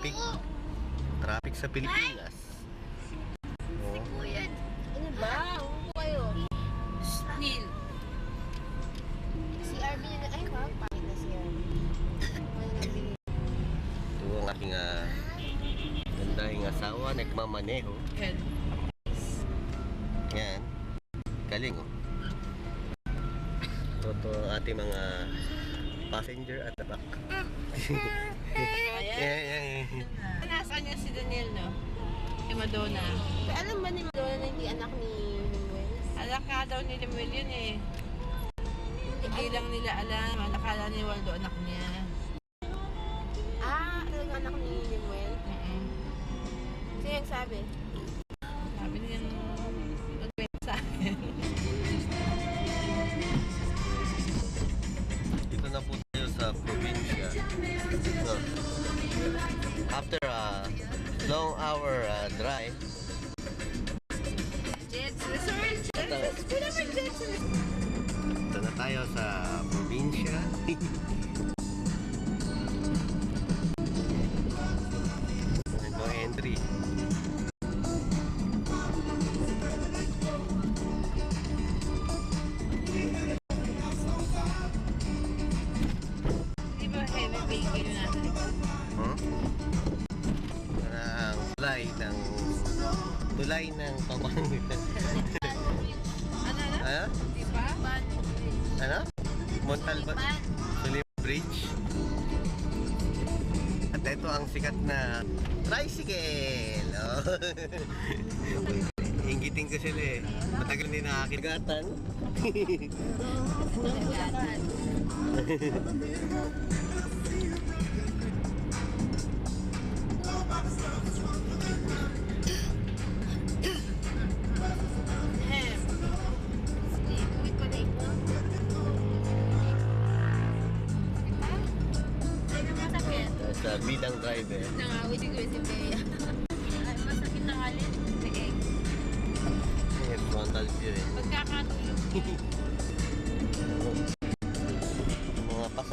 traffic. Traffic sa Pilipinas. Oh. Ano ba? Upo kayo. Neil. Si Arby na ay wow, pangit na si Arby. Wala nang bigay. Ito ang aking gandahing asawa, nagmamaneho. Ken. Yan. Galing oh. Ito ang ating mga passenger at the back. Ayan. Nasaan niya si Daniel, no? Si Madonna. Pero alam ba ni Madonna na hindi anak ni Limuel? Alam ka daw ni Lemuel yun eh. Hindi lang nila alam. Akala ni Waldo anak niya. Ah, talagang anak ni Limuel? Sino yung sabi? Sabi niyang nag-wait sa akin. Dito na po tayo sa probinsya. So, after a long hour drive, Jets Resort. ito na tayo sa probinsya. No entry. Di ba heavy vehicle natin? Huh? Ang tulay ng Pamangutan. Ano? Ano? Di ba? Ano? Montalban Suliban Bridge. At ito ang sikat na tricycle. Oh. Inggitin ko sila eh. Matagal din nakakigatan. Sa bidang driver. Nangawit siguro si Bea. Ay, masakit ang alin. Yes, frontal view eh. Pagkakatulog.